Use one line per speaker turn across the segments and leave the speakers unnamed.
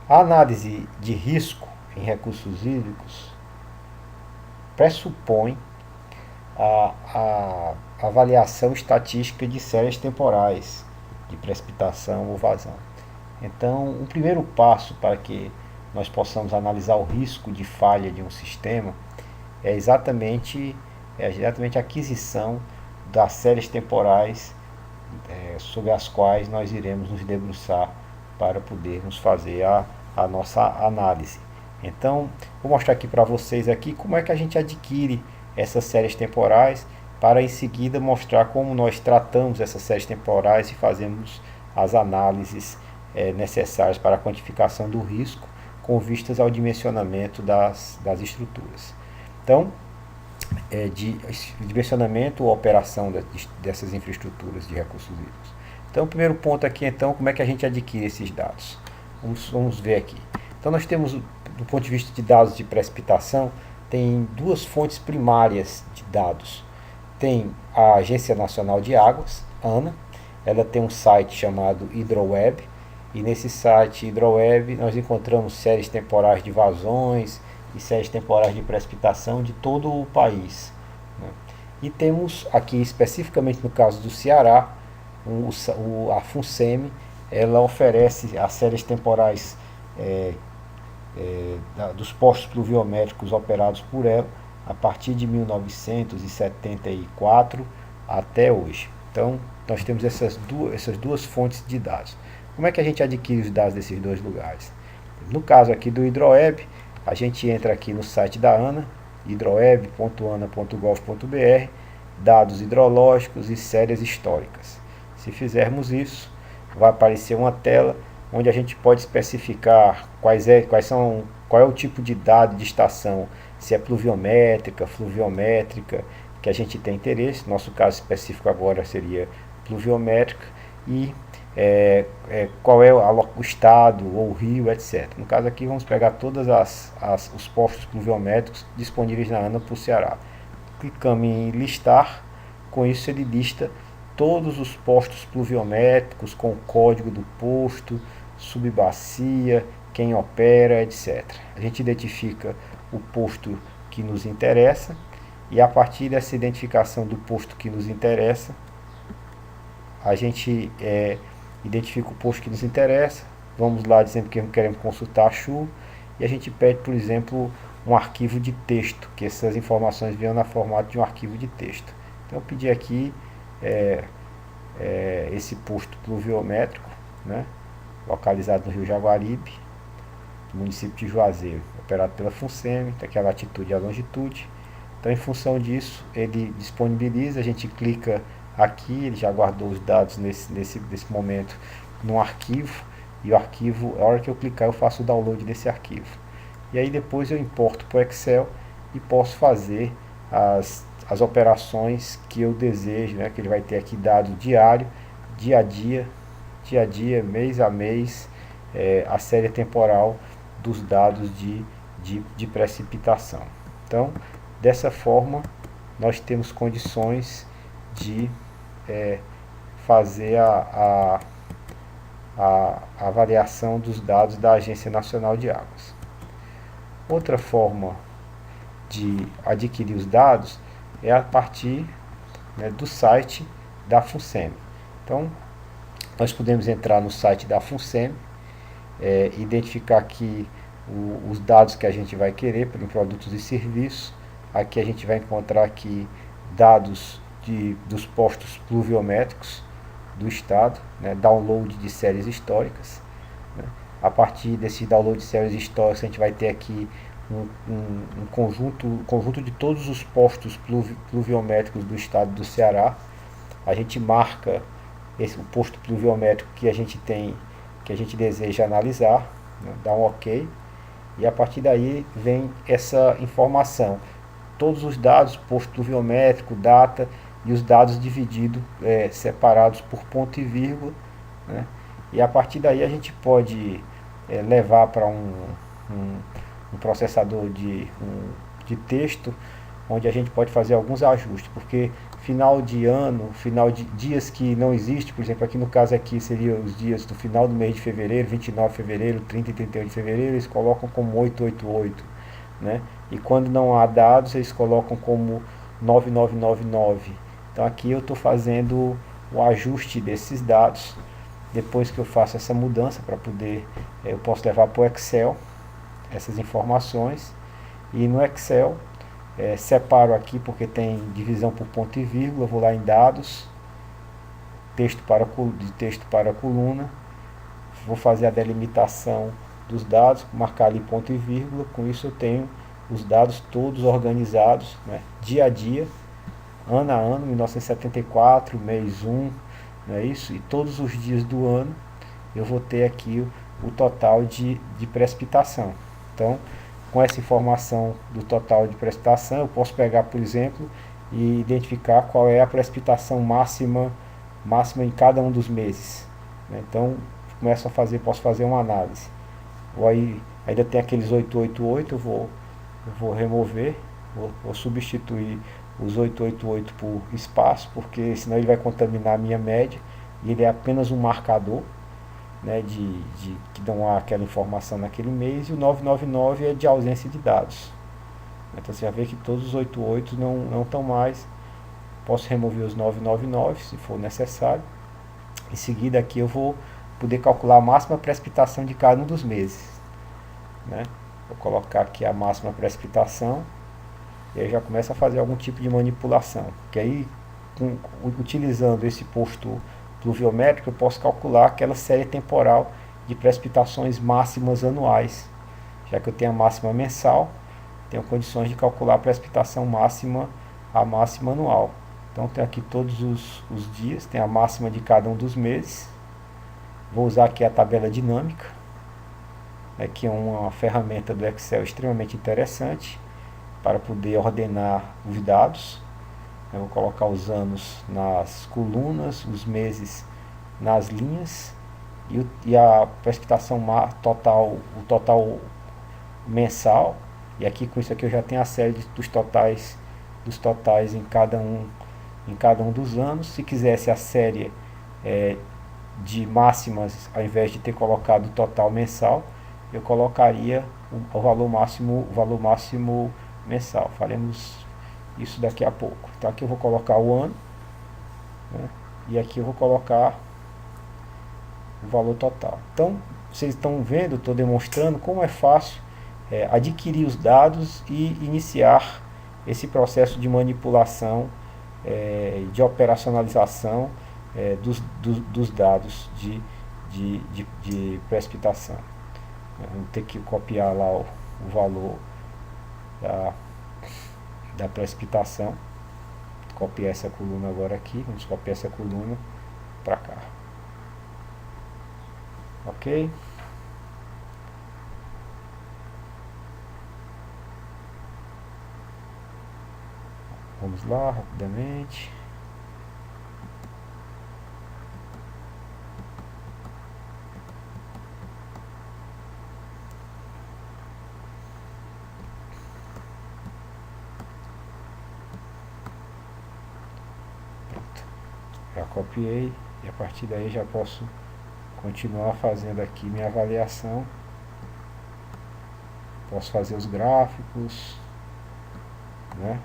A análise de risco em recursos hídricos pressupõe a avaliação estatística de séries temporais de precipitação ou vazão. Então, o primeiro passo para que nós possamos analisar o risco de falha de um sistema é exatamente, a aquisição das séries temporais sobre as quais nós iremos nos debruçar para podermos fazer a nossa análise. Então, vou mostrar aqui para vocês aqui como é que a gente adquire essas séries temporais, para em seguida mostrar como nós tratamos essas séries temporais e fazemos as análises necessárias para a quantificação do risco com vistas ao dimensionamento das estruturas. Então, de dimensionamento ou operação dessas infraestruturas de recursos hídricos. Então, o primeiro ponto aqui, então, como é que a gente adquire esses dados? Vamos ver aqui. Então, nós temos, do ponto de vista de dados de precipitação, tem duas fontes primárias de dados. Tem a Agência Nacional de Águas, ANA, ela tem um site chamado HidroWeb, e nesse site HidroWeb nós encontramos séries temporais de vazões e séries temporais de precipitação de todo o país, né? E temos aqui, especificamente no caso do Ceará, a FUNSEMI, ela oferece as séries temporais dos postos pluviométricos operados por ela a partir de 1974 até hoje. Então, nós temos essas duas fontes de dados. Como é que a gente adquire os dados desses dois lugares? No caso aqui do HidroWeb, a gente entra aqui no site da ANA, hidroweb.ana.gov.br, dados hidrológicos e séries históricas. Se fizermos isso, vai aparecer uma tela onde a gente pode especificar qual é o tipo de dado de estação, se é pluviométrica, fluviométrica, que a gente tem interesse. Nosso caso específico agora seria pluviométrica, e qual é o estado ou o rio, etc. No caso aqui vamos pegar todos os postos pluviométricos disponíveis na ANA para o Ceará. Clicamos em listar, com isso ele lista todos os postos pluviométricos com o código do posto, subbacia, quem opera, etc. A gente identifica o posto que nos interessa, e a partir dessa identificação do posto que nos interessa, a gente identifica o posto que nos interessa, vamos lá dizendo que queremos consultar a chuva, e a gente pede, por exemplo, um arquivo de texto, que essas informações venham na formato de um arquivo de texto. Então eu pedi aqui esse posto pluviométrico, né, localizado no Rio Jaguaribe, no município de Juazeiro, operado pela FUNSEMI, está aqui a latitude e a longitude. Então, em função disso, ele disponibiliza, a gente clica aqui, ele já guardou os dados nesse momento no arquivo, e o arquivo, a hora que eu clicar, eu faço o download desse arquivo. E aí depois eu importo para o Excel e posso fazer as operações que eu desejo, né? Que ele vai ter aqui dado diário, dia a dia, mês a mês, a série temporal dos dados de precipitação. Então, dessa forma, nós temos condições de fazer a avaliação dos dados da Agência Nacional de Águas. Outra forma de adquirir os dados é a partir, né, do site da FUNSEMI. Então, nós podemos entrar no site da FUNSEMI, identificar aqui os dados que a gente vai querer para produtos e serviços. Aqui a gente vai encontrar aqui dados dos postos pluviométricos do estado, né, download de séries históricas, né. A partir desse download de séries históricas, a gente vai ter aqui um conjunto de todos os postos pluviométricos do estado do Ceará. A gente marca o posto pluviométrico que a gente deseja analisar, né, dá um OK, e a partir daí vem essa informação, todos os dados, posto pluviométrico, data, e os dados divididos, separados por ponto e vírgula, né? E a partir daí a gente pode levar para um processador de texto, onde a gente pode fazer alguns ajustes, porque final de ano, final de dias que não existe, por exemplo, aqui no caso aqui seria os dias do final do mês de fevereiro, 29 de fevereiro, 30 e 31 de fevereiro, eles colocam como 888, né? E quando não há dados, eles colocam como 9999. Então aqui eu estou fazendo o ajuste desses dados. Depois que eu faço essa mudança para poder, eu posso levar para o Excel essas informações, e no Excel separo aqui porque tem divisão por ponto e vírgula, vou lá em dados, de texto para coluna, vou fazer a delimitação dos dados, marcar ali ponto e vírgula, com isso eu tenho os dados todos organizados, né, dia a dia, ano a ano, 1974, mês 1, não é isso? E todos os dias do ano eu vou ter aqui o total de precipitação. Então, com essa informação do total de precipitação, eu posso pegar, por exemplo, e identificar qual é a precipitação máxima em cada um dos meses. Então, posso fazer uma análise. Ainda tem aqueles 888, eu vou remover, vou substituir os 888 por espaço, porque senão ele vai contaminar a minha média, e ele é apenas um marcador, né, que não há aquela informação naquele mês, e o 999 é de ausência de dados. Então você vai ver que todos os 88 não estão mais. Posso remover os 999 se for necessário. Em seguida aqui eu vou poder calcular a máxima precipitação de cada um dos meses, né? Vou colocar aqui a máxima precipitação, e aí já começa a fazer algum tipo de manipulação, que aí utilizando esse posto pluviométrico eu posso calcular aquela série temporal de precipitações máximas anuais. Já que eu tenho a máxima mensal, tenho condições de calcular a precipitação máxima, a máxima anual. Então tem aqui todos os dias, tem a máxima de cada um dos meses. Vou usar aqui a tabela dinâmica, que é uma ferramenta do Excel extremamente interessante para poder ordenar os dados. Eu vou colocar os anos nas colunas, os meses nas linhas, e a precipitação total, o total mensal. E aqui com isso aqui eu já tenho a série dos totais em cada um dos anos. Se quisesse a série de máximas, ao invés de ter colocado o total mensal, eu colocaria o valor máximo mensal. Faremos isso daqui a pouco. Então aqui eu vou colocar o ano, né, e aqui eu vou colocar o valor total. Então vocês estão vendo, estou demonstrando como é fácil adquirir os dados e iniciar esse processo de manipulação, de operacionalização dos dados de precipitação. Vamos ter que copiar lá o valor da precipitação. Copiar essa coluna agora aqui, vamos copiar essa coluna para cá. Ok? Vamos lá, rapidamente. Pronto. Já copiei, e a partir daí já posso continuar fazendo aqui minha avaliação. Posso fazer os gráficos, né?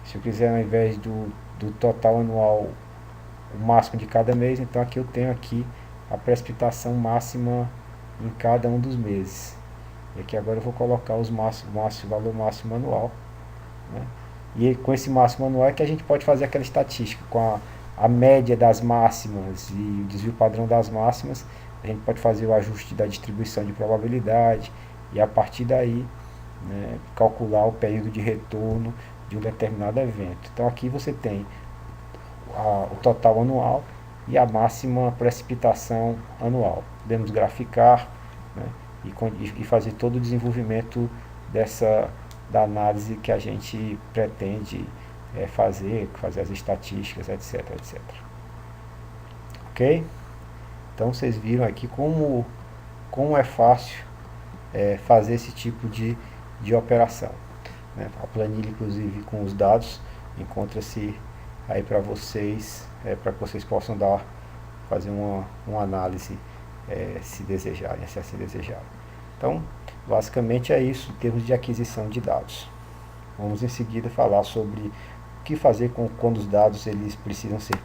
Se eu quiser, ao invés do total anual, o máximo de cada mês, então aqui eu tenho aqui a precipitação máxima em cada um dos meses. E aqui agora eu vou colocar os valor máximo anual, né? E com esse máximo anual é que a gente pode fazer aquela estatística com a média das máximas e o desvio padrão das máximas. A gente pode fazer o ajuste da distribuição de probabilidade e a partir daí, né, calcular o período de retorno de um determinado evento. Então aqui você tem o total anual e a máxima precipitação anual. Podemos graficar, né, e fazer todo o desenvolvimento da análise que a gente pretende fazer as estatísticas, etc, etc. Ok? Então vocês viram aqui como é fácil fazer esse tipo de operação, né? A planilha, inclusive, com os dados, encontra-se aí para vocês, para que vocês possam fazer uma análise, se desejarem, se assim desejarem. Então, basicamente é isso em termos de aquisição de dados. Vamos em seguida falar sobre o que fazer quando os dados eles precisam ser